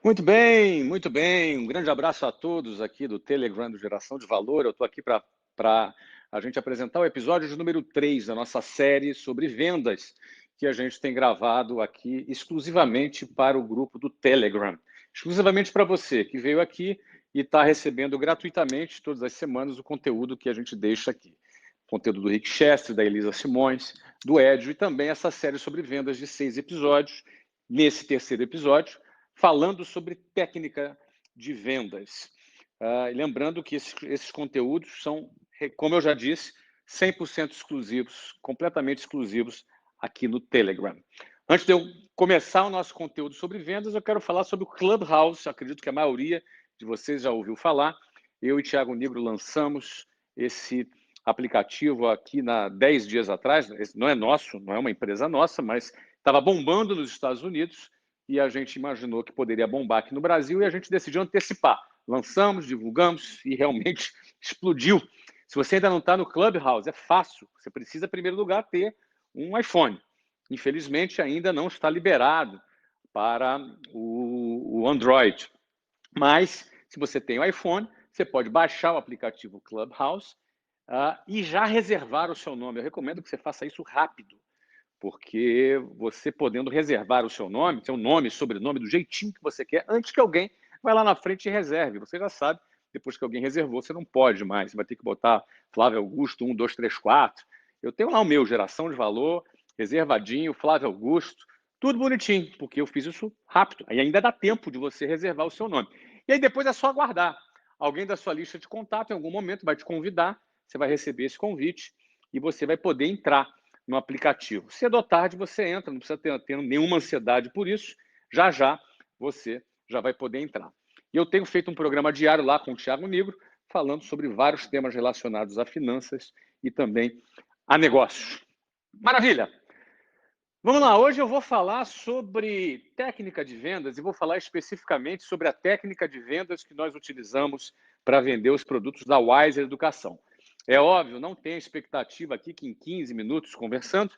Muito bem, muito bem. Um grande abraço a todos aqui do Telegram do Geração de Valor. Eu estou aqui para a gente apresentar o episódio de número 3 da nossa série sobre vendas, que a gente tem gravado aqui exclusivamente para o grupo do Telegram. Exclusivamente para você que veio aqui e está recebendo gratuitamente todas as semanas o conteúdo que a gente deixa aqui. Conteúdo do Rick Chester, da Elisa Simões, do Edio e também essa série sobre vendas de 6 episódios. Nesse terceiro episódio, falando sobre técnica de vendas. Lembrando que esses conteúdos são, como eu já disse, 100% exclusivos, completamente exclusivos aqui no Telegram. Antes de eu começar o nosso conteúdo sobre vendas, eu quero falar sobre o Clubhouse. Acredito que a maioria de vocês já ouviu falar. Eu e Thiago Nigro lançamos esse aplicativo aqui 10 dias atrás. Esse não é nosso, não é uma empresa nossa, mas estava bombando nos Estados Unidos e a gente imaginou que poderia bombar aqui no Brasil e a gente decidiu antecipar. Lançamos, divulgamos e realmente explodiu. Se você ainda não está no Clubhouse, é fácil. Você precisa, em primeiro lugar, ter um iPhone. Infelizmente, ainda não está liberado para o Android. Mas, se você tem o iPhone, você pode baixar o aplicativo Clubhouse e já reservar o seu nome. Eu recomendo que você faça isso rápido, porque você podendo reservar o seu nome, sobrenome, do jeitinho que você quer, antes que alguém vá lá na frente e reserve. Você já sabe, depois que alguém reservou, você não pode mais. Você vai ter que botar Flávio Augusto 1, 2, 3, 4. Eu tenho lá o meu, Geração de Valor, reservadinho, Flávio Augusto, tudo bonitinho, porque eu fiz isso rápido. Aí ainda dá tempo de você reservar o seu nome. E aí depois é só aguardar. Alguém da sua lista de contato, em algum momento, vai te convidar, você vai receber esse convite e você vai poder entrar no aplicativo. Cedo ou tarde você entra, não precisa ter nenhuma ansiedade por isso. Já já você já vai poder entrar. E eu tenho feito um programa diário lá com o Thiago Nigro, falando sobre vários temas relacionados a finanças e também a negócios. Maravilha! Vamos lá, hoje eu vou falar sobre técnica de vendas e vou falar especificamente sobre a técnica de vendas que nós utilizamos para vender os produtos da Wiser Educação. É óbvio, não tem expectativa aqui que em 15 minutos conversando,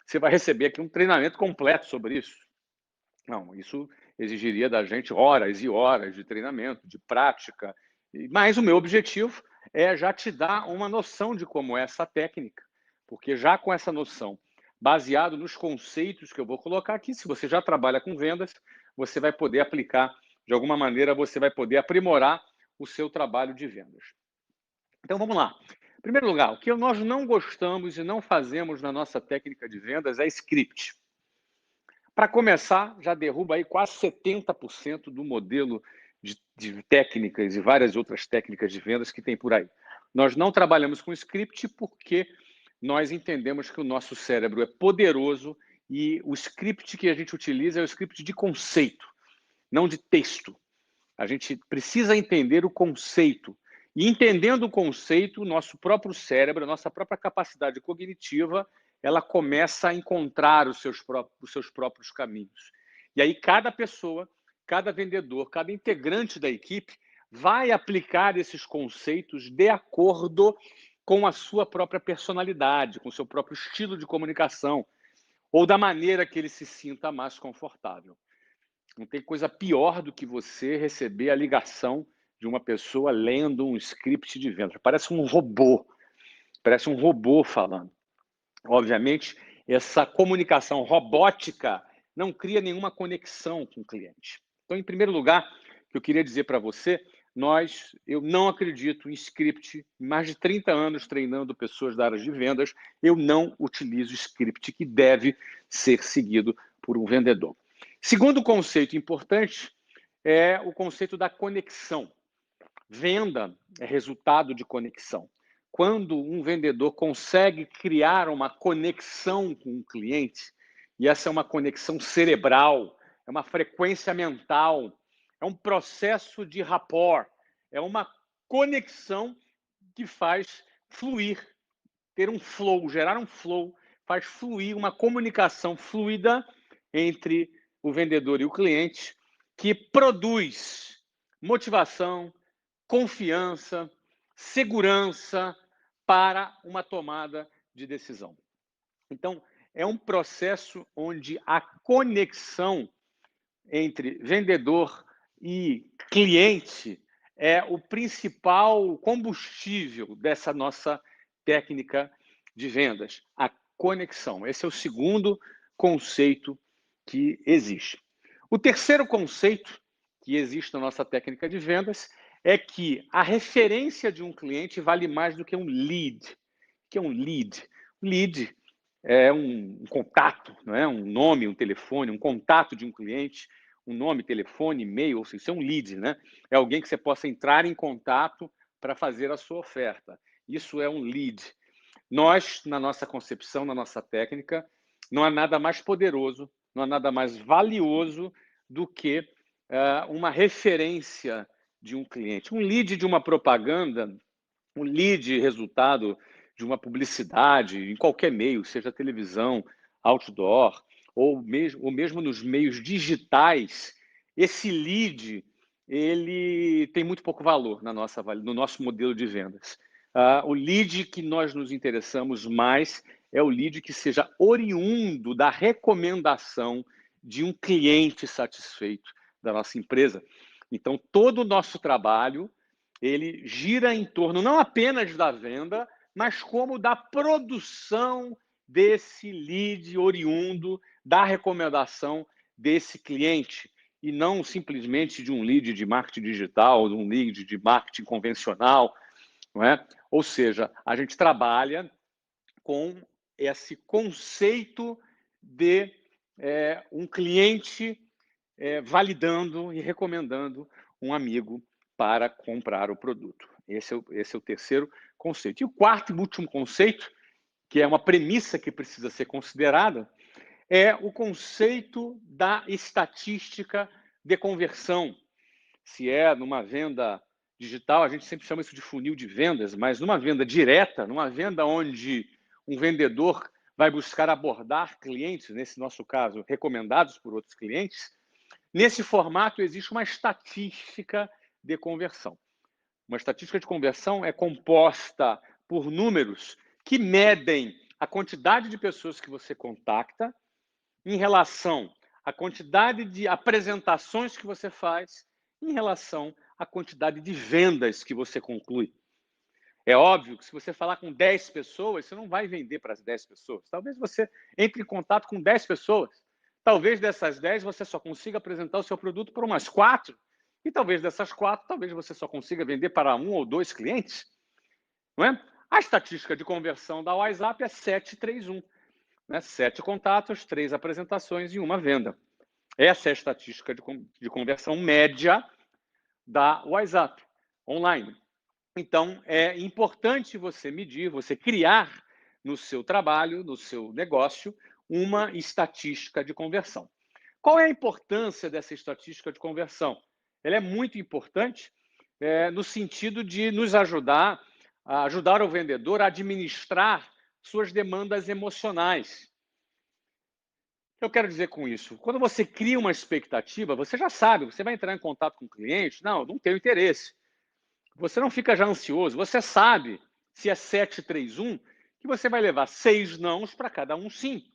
você vai receber aqui um treinamento completo sobre isso. Não, isso exigiria da gente horas e horas de treinamento, de prática. Mas o meu objetivo é já te dar uma noção de como é essa técnica, porque já com essa noção, baseado nos conceitos que eu vou colocar aqui, se você já trabalha com vendas, você vai poder aplicar, de alguma maneira, você vai poder aprimorar o seu trabalho de vendas. Então vamos lá. Em primeiro lugar, o que nós não gostamos e não fazemos na nossa técnica de vendas é script. Para começar, já derruba aí quase 70% do modelo de técnicas e várias outras técnicas de vendas que tem por aí. Nós não trabalhamos com script porque nós entendemos que o nosso cérebro é poderoso e o script que a gente utiliza é o script de conceito, não de texto. A gente precisa entender o conceito. E entendendo o conceito, o nosso próprio cérebro, a nossa própria capacidade cognitiva, ela começa a encontrar os seus próprios caminhos. E aí cada pessoa, cada vendedor, cada integrante da equipe vai aplicar esses conceitos de acordo com a sua própria personalidade, com o seu próprio estilo de comunicação, ou da maneira que ele se sinta mais confortável. Não tem coisa pior do que você receber a ligação de uma pessoa lendo um script de venda. Parece um robô falando. Obviamente, essa comunicação robótica não cria nenhuma conexão com o cliente. Então, em primeiro lugar, o que eu queria dizer para você, eu não acredito em script. Mais de 30 anos treinando pessoas da área de vendas, eu não utilizo script que deve ser seguido por um vendedor. Segundo conceito importante é o conceito da conexão. Venda é resultado de conexão. Quando um vendedor consegue criar uma conexão com o cliente, e essa é uma conexão cerebral, é uma frequência mental, é um processo de rapport, é uma conexão que faz fluir, ter um flow, gerar um flow, faz fluir uma comunicação fluida entre o vendedor e o cliente, que produz motivação, confiança, segurança para uma tomada de decisão. Então, é um processo onde a conexão entre vendedor e cliente é o principal combustível dessa nossa técnica de vendas, a conexão. Esse é o segundo conceito que existe. O terceiro conceito que existe na nossa técnica de vendas é que a referência de um cliente vale mais do que um lead. O que é um lead? Lead é um contato, não é? Um nome, um telefone, um contato de um cliente, um nome, telefone, e-mail, ou seja, isso é um lead, né? É alguém que você possa entrar em contato para fazer a sua oferta. Isso é um lead. Nós, na nossa concepção, na nossa técnica, não há nada mais poderoso, não há nada mais valioso do que uma referência de um cliente. Um lead de uma propaganda, um lead resultado de uma publicidade em qualquer meio, seja televisão, outdoor, ou mesmo nos meios digitais, esse lead ele tem muito pouco valor no nosso modelo de vendas. O lead que nós nos interessamos mais é o lead que seja oriundo da recomendação de um cliente satisfeito da nossa empresa. Então, todo o nosso trabalho ele gira em torno não apenas da venda, mas como da produção desse lead oriundo da recomendação desse cliente e não simplesmente de um lead de marketing digital, de um lead de marketing convencional, não é? Ou seja, a gente trabalha com esse conceito de um cliente validando e recomendando um amigo para comprar o produto. Esse é o terceiro conceito. E o quarto e último conceito, que é uma premissa que precisa ser considerada, é o conceito da estatística de conversão. Se é numa venda digital, a gente sempre chama isso de funil de vendas, mas numa venda direta, numa venda onde um vendedor vai buscar abordar clientes, nesse nosso caso, recomendados por outros clientes, nesse formato existe uma estatística de conversão. Uma estatística de conversão é composta por números que medem a quantidade de pessoas que você contacta em relação à quantidade de apresentações que você faz, em relação à quantidade de vendas que você conclui. É óbvio que se você falar com 10 pessoas, você não vai vender para as 10 pessoas. Talvez você entre em contato com 10 pessoas. Talvez dessas 10 você só consiga apresentar o seu produto para umas 4. E talvez dessas 4, talvez você só consiga vender para 1 ou 2 clientes. Não é? A estatística de conversão da WhatsApp é 7-3-1. Né? 7 contatos, 3 apresentações e 1 venda. Essa é a estatística de conversão média da WhatsApp online. Então, é importante você medir, você criar no seu trabalho, no seu negócio, uma estatística de conversão. Qual é a importância dessa estatística de conversão? Ela é muito importante no sentido de nos ajudar a ajudar o vendedor a administrar suas demandas emocionais. O que eu quero dizer com isso? Quando você cria uma expectativa, você já sabe, você vai entrar em contato com o cliente, não tenho interesse. Você não fica já ansioso, você sabe, se é 7-3-1, que você vai levar 6 nãos para cada um sim.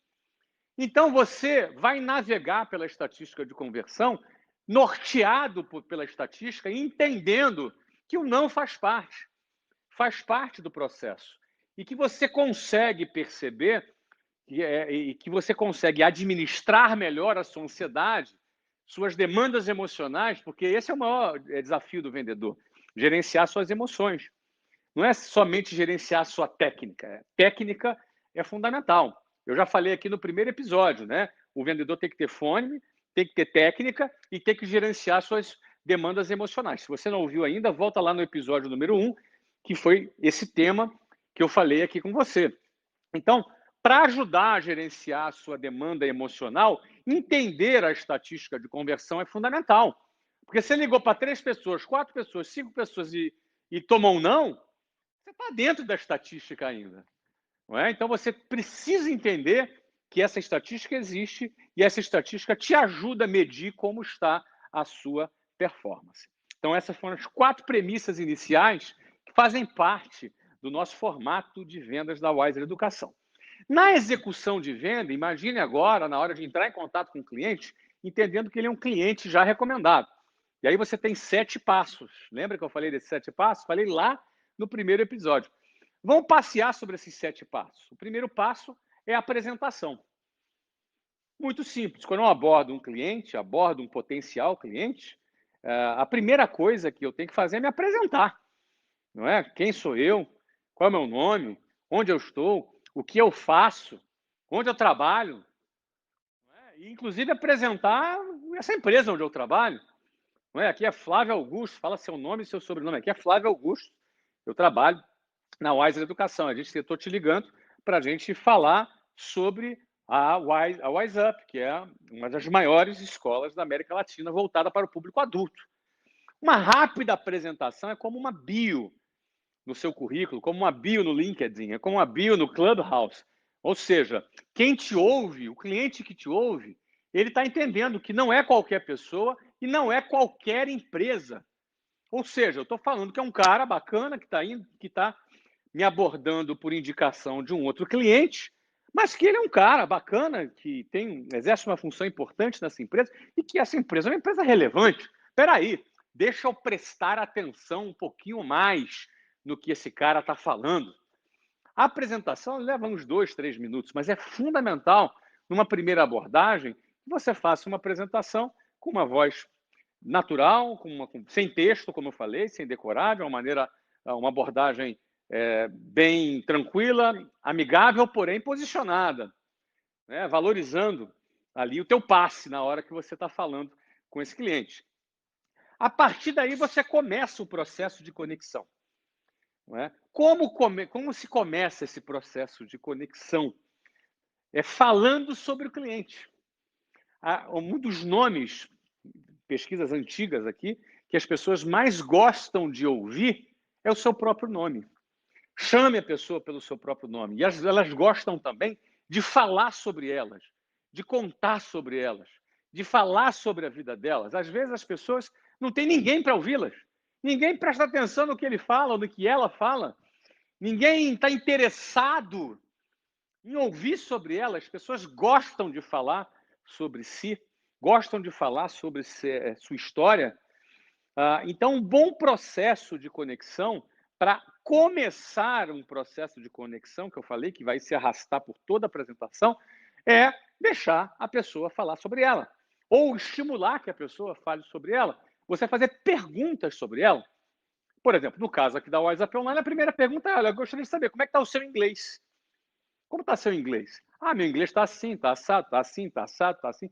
Então, você vai navegar pela estatística de conversão, norteado pela estatística, entendendo que o não faz parte do processo. E que você consegue perceber e que você consegue administrar melhor a sua ansiedade, suas demandas emocionais, porque esse é o maior desafio do vendedor, gerenciar suas emoções. Não é somente gerenciar a sua técnica. Técnica é fundamental. Eu já falei aqui no primeiro episódio, né? O vendedor tem que ter fone, tem que ter técnica e tem que gerenciar suas demandas emocionais. Se você não ouviu ainda, volta lá no episódio número 1, que foi esse tema que eu falei aqui com você. Então, para ajudar a gerenciar a sua demanda emocional, entender a estatística de conversão é fundamental. Porque você ligou para 3 pessoas, 4 pessoas, 5 pessoas e tomou um não, você está dentro da estatística ainda. Não é? Então, você precisa entender que essa estatística existe e essa estatística te ajuda a medir como está a sua performance. Então, essas foram as 4 premissas iniciais que fazem parte do nosso formato de vendas da Wiser Educação. Na execução de venda, imagine agora, na hora de entrar em contato com o cliente, entendendo que ele é um cliente já recomendado. E aí você tem 7 passos. Lembra que eu falei desses 7 passos? Falei lá no primeiro episódio. Vamos passear sobre esses 7 passos. O primeiro passo é a apresentação. Muito simples. Quando eu abordo um cliente, abordo um potencial cliente, a primeira coisa que eu tenho que fazer é me apresentar, não é? Quem sou eu? Qual é o meu nome? Onde eu estou? O que eu faço? Onde eu trabalho? Não é? E, inclusive, apresentar essa empresa onde eu trabalho. Não é? Aqui é Flávio Augusto, fala seu nome e seu sobrenome. Aqui é Flávio Augusto, eu trabalho na Wiser Educação. Estou te ligando para a gente falar sobre a Wise Up, que é uma das maiores escolas da América Latina voltada para o público adulto. Uma rápida apresentação é como uma bio no seu currículo, como uma bio no LinkedIn, é como uma bio no Clubhouse. Ou seja, quem te ouve, o cliente que te ouve, ele está entendendo que não é qualquer pessoa e não é qualquer empresa. Ou seja, eu estou falando que é um cara bacana que está me abordando por indicação de um outro cliente, mas que ele é um cara bacana, que exerce uma função importante nessa empresa e que essa empresa é uma empresa relevante. Espera aí, deixa eu prestar atenção um pouquinho mais no que esse cara está falando. A apresentação leva uns 2, 3 minutos, mas é fundamental, numa primeira abordagem, que você faça uma apresentação com uma voz natural, sem texto, como eu falei, sem decorar, de uma abordagem bem tranquila, amigável, porém posicionada, né? Valorizando ali o teu passe na hora que você está falando com esse cliente. A partir daí, você começa o processo de conexão. Não é? Como se começa esse processo de conexão? É falando sobre o cliente. Um dos nomes, pesquisas antigas aqui, que as pessoas mais gostam de ouvir é o seu próprio nome. Chame a pessoa pelo seu próprio nome. E elas gostam também de falar sobre elas, de contar sobre elas, de falar sobre a vida delas. Às vezes as pessoas não têm ninguém para ouvi-las. Ninguém presta atenção no que ele fala ou no que ela fala. Ninguém está interessado em ouvir sobre ela. As pessoas gostam de falar sobre si, gostam de falar sobre sua história. Então, um bom processo de conexão, para começar um processo de conexão, que eu falei que vai se arrastar por toda a apresentação, é deixar a pessoa falar sobre ela, ou estimular que a pessoa fale sobre ela. Você fazer perguntas sobre ela. Por exemplo, no caso aqui da WhatsApp Online, a primeira pergunta é: olha, eu gostaria de saber como é que está o seu inglês. Como está seu inglês? Meu inglês está assim, está assado, está assim, está assado, está assim.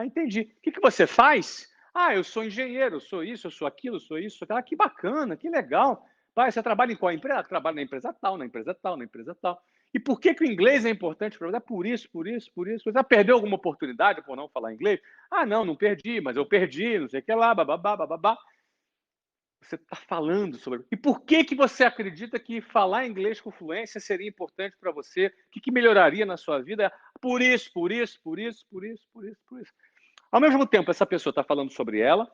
Entendi. O que você faz? Eu sou engenheiro, eu sou isso, eu sou aquilo, eu sou isso, sou aquilo. Que bacana, que legal. Pai, você trabalha em qual empresa? Trabalho na empresa tal, na empresa tal, na empresa tal. E por que o inglês é importante para você? Por isso, por isso, por isso. Você já perdeu alguma oportunidade por não falar inglês? Não perdi, mas eu perdi, não sei o que lá, bababá, bababá. Você está falando sobre. E por que você acredita que falar inglês com fluência seria importante para você? O que melhoraria na sua vida? Por isso, por isso, por isso, por isso, por isso, por isso. Ao mesmo tempo, essa pessoa está falando sobre ela,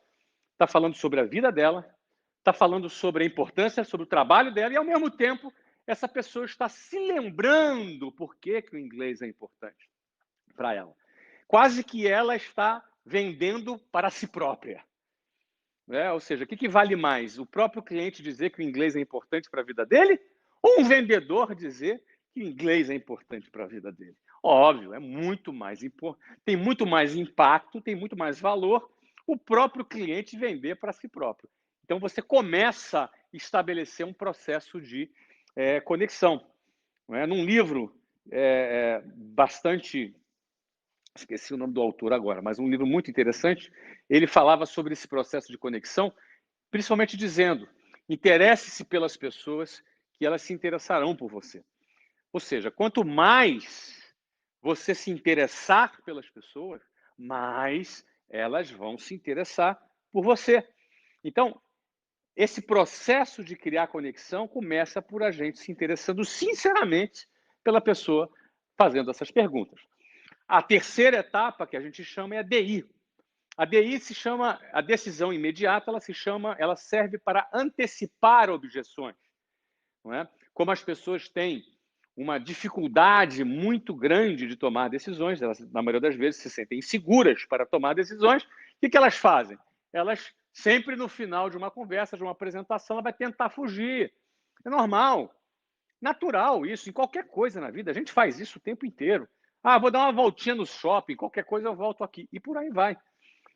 está falando sobre a vida dela, está falando sobre a importância, sobre o trabalho dela, e ao mesmo tempo, essa pessoa está se lembrando por que o inglês é importante para ela. Quase que ela está vendendo para si própria. Ou seja, o que vale mais? O próprio cliente dizer que o inglês é importante para a vida dele? Ou um vendedor dizer que o inglês é importante para a vida dele? Óbvio, é muito mais importante, tem muito mais impacto, tem muito mais valor o próprio cliente vender para si próprio. Então, você começa a estabelecer um processo de conexão. Num livro bastante... Esqueci o nome do autor agora, mas um livro muito interessante, ele falava sobre esse processo de conexão, principalmente dizendo: interesse-se pelas pessoas que elas se interessarão por você. Ou seja, quanto mais você se interessar pelas pessoas, mais elas vão se interessar por você. Então, esse processo de criar conexão começa por a gente se interessando sinceramente pela pessoa fazendo essas perguntas. A terceira etapa que a gente chama é a DI. A DI se chama, a decisão imediata, ela serve para antecipar objeções. Não é? Como as pessoas têm uma dificuldade muito grande de tomar decisões, elas, na maioria das vezes, se sentem inseguras para tomar decisões, o que elas fazem? Elas Sempre no final de uma conversa, de uma apresentação, ela vai tentar fugir. É normal, natural isso, em qualquer coisa na vida. A gente faz isso o tempo inteiro. Ah, vou dar uma voltinha no shopping, qualquer coisa eu volto aqui. E por aí vai.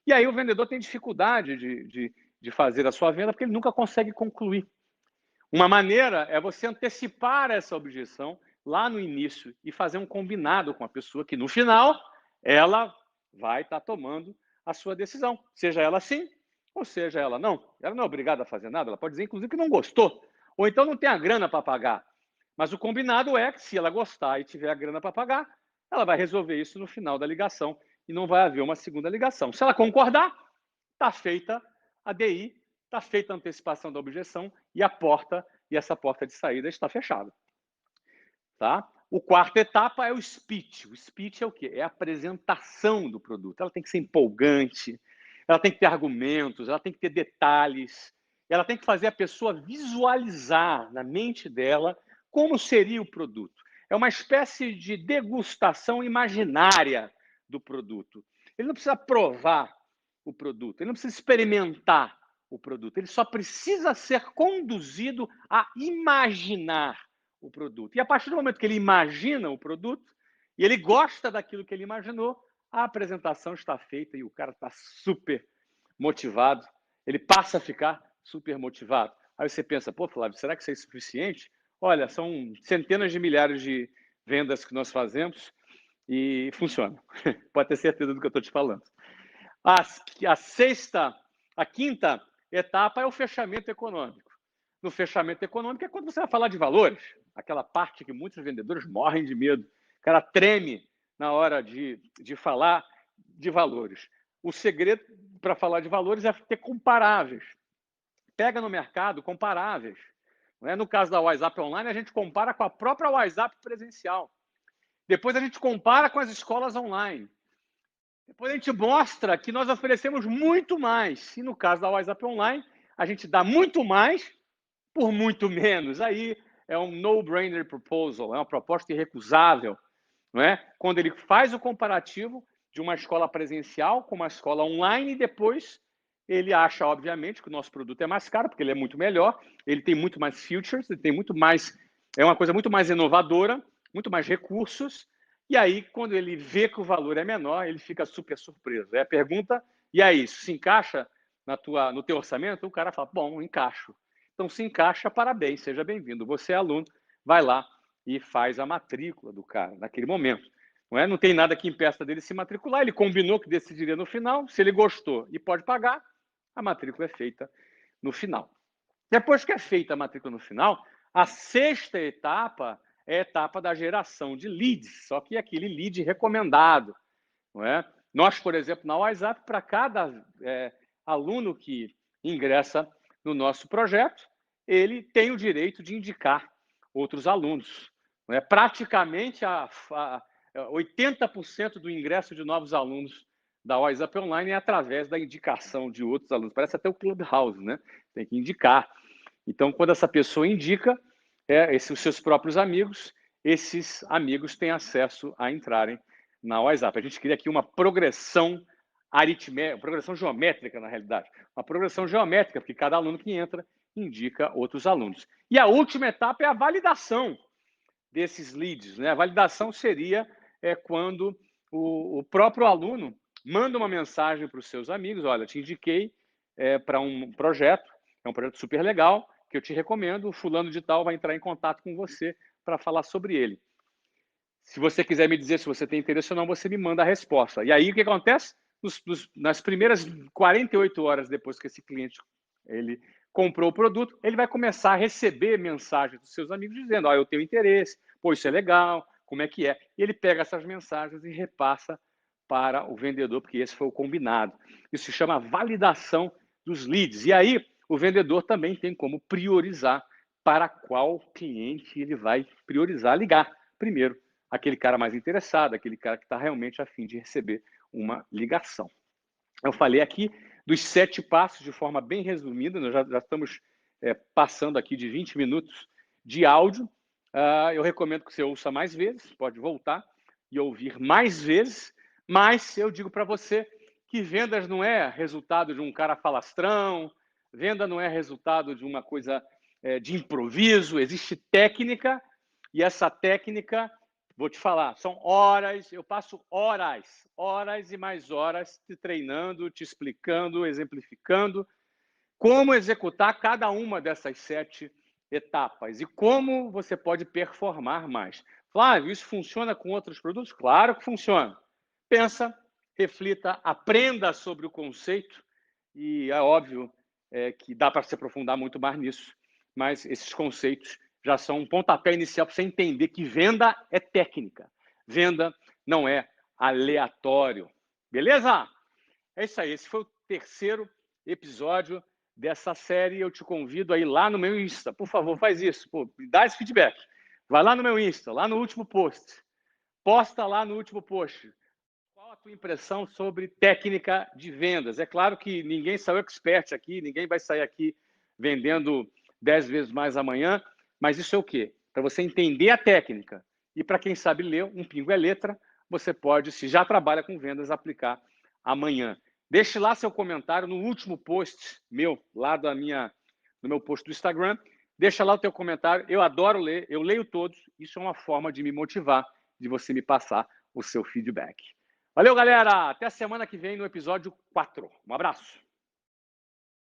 E aí o vendedor tem dificuldade de fazer a sua venda porque ele nunca consegue concluir. Uma maneira é você antecipar essa objeção lá no início e fazer um combinado com a pessoa que no final ela vai estar tomando a sua decisão, seja ela sim ou seja ela não. Ela não é obrigada a fazer nada, ela pode dizer inclusive que não gostou, ou então não tem a grana para pagar. Mas o combinado é que se ela gostar e tiver a grana para pagar, ela vai resolver isso no final da ligação e não vai haver uma segunda ligação. Se ela concordar, está feita a DI, está feita a antecipação da objeção e essa porta de saída está fechada. Tá? O quarta etapa é o speech. O speech é o quê? É a apresentação do produto. Ela tem que ser empolgante, ela tem que ter argumentos, ela tem que ter detalhes, ela tem que fazer a pessoa visualizar na mente dela como seria o produto. É uma espécie de degustação imaginária do produto. Ele não precisa provar o produto, ele não precisa experimentar o produto, ele só precisa ser conduzido a imaginar o produto. E a partir do momento que ele imagina o produto e ele gosta daquilo que ele imaginou, a apresentação está feita e o cara está super motivado, ele passa a ficar super motivado. Aí você pensa, pô, Flávio, será que isso é suficiente? Olha, são centenas de milhares de vendas que nós fazemos e funciona. Pode ter certeza do que eu estou te falando. A quinta etapa é o fechamento econômico. No fechamento econômico é quando você vai falar de valores, aquela parte que muitos vendedores morrem de medo. O cara treme na hora de falar de valores. O segredo para falar de valores é ter comparáveis. Pega no mercado comparáveis. Não é? No caso da WhatsApp Online, a gente compara com a própria WhatsApp presencial. Depois a gente compara com as escolas online. Depois a gente mostra que nós oferecemos muito mais. E no caso da WhatsApp Online, a gente dá muito mais por muito menos. Aí é um no-brainer proposal, é uma proposta irrecusável. Não é? Quando ele faz o comparativo de uma escola presencial com uma escola online e depois ele acha, obviamente, que o nosso produto é mais caro, porque ele é muito melhor, ele tem muito mais features, ele tem muito mais, é uma coisa muito mais inovadora, muito mais recursos, e aí, quando ele vê que o valor é menor, ele fica super surpreso. É a pergunta, e aí, isso se encaixa no teu orçamento? O cara fala, bom, encaixo. Então, se encaixa, parabéns, seja bem-vindo. Você é aluno, vai lá e faz a matrícula do cara naquele momento. Não é? Não tem nada que impeça dele se matricular, ele combinou que decidiria no final, se ele gostou e pode pagar, a matrícula é feita no final. Depois que é feita a matrícula no final, a sexta etapa é a etapa da geração de leads, só que aquele lead recomendado. Não é? Nós, por exemplo, na WhatsApp, para cada aluno que ingressa no nosso projeto, ele tem o direito de indicar outros alunos. Não é? Praticamente 80% do ingresso de novos alunos da WhatsApp Online é através da indicação de outros alunos. Parece até o Clubhouse, né? Tem que indicar. Então, quando essa pessoa indica os seus próprios amigos, esses amigos têm acesso a entrarem na WhatsApp. A gente cria aqui uma progressão aritmética, progressão geométrica, na realidade. Uma progressão geométrica, porque cada aluno que entra indica outros alunos. E a última etapa é a validação desses leads. Né? A validação seria quando o próprio aluno manda uma mensagem para os seus amigos, olha, te indiquei para um projeto, é um projeto super legal, que eu te recomendo, o fulano de tal vai entrar em contato com você para falar sobre ele. Se você quiser me dizer se você tem interesse ou não, você me manda a resposta. E aí o que acontece? Nas primeiras 48 horas depois que esse cliente ele comprou o produto, ele vai começar a receber mensagens dos seus amigos dizendo, eu tenho interesse, pô, isso é legal, como é que é? E ele pega essas mensagens e repassa para o vendedor, porque esse foi o combinado. Isso se chama validação dos leads. E aí o vendedor também tem como priorizar para qual cliente ele vai priorizar ligar primeiro. Aquele cara mais interessado, aquele cara que está realmente a fim de receber uma ligação. Eu falei aqui dos 7 passos de forma bem resumida, nós já estamos passando aqui de 20 minutos de áudio. Eu recomendo que você ouça mais vezes, pode voltar e ouvir mais vezes, mas eu digo para você que vendas não é resultado de um cara falastrão, venda não é resultado de uma coisa de improviso, existe técnica, e essa técnica, vou te falar, são horas, eu passo horas e mais horas te treinando, te explicando, exemplificando como executar cada uma dessas 7 etapas e como você pode performar mais. Flávio, isso funciona com outros produtos? Claro que funciona. Pensa, reflita, aprenda sobre o conceito e é óbvio que dá para se aprofundar muito mais nisso, mas esses conceitos já são um pontapé inicial para você entender que venda é técnica, venda não é aleatório. Beleza? É isso aí, esse foi o terceiro episódio dessa série. Eu te convido a ir lá no meu Insta. Por favor, faz isso. Pô, me dá esse feedback. Vai lá no meu Insta, lá no último post. Posta lá no último post. Qual a tua impressão sobre técnica de vendas? É claro que ninguém saiu expert aqui, ninguém vai sair aqui vendendo 10 vezes mais amanhã, mas isso é o quê? Para você entender a técnica. E para quem sabe ler, um pingo é letra, você pode, se já trabalha com vendas, aplicar amanhã. Deixe lá seu comentário no último post meu, lá no meu post do Instagram. Deixa lá o teu comentário. Eu adoro ler, eu leio todos. Isso é uma forma de me motivar, de você me passar o seu feedback. Valeu, galera! Até a semana que vem no episódio 4. Um abraço!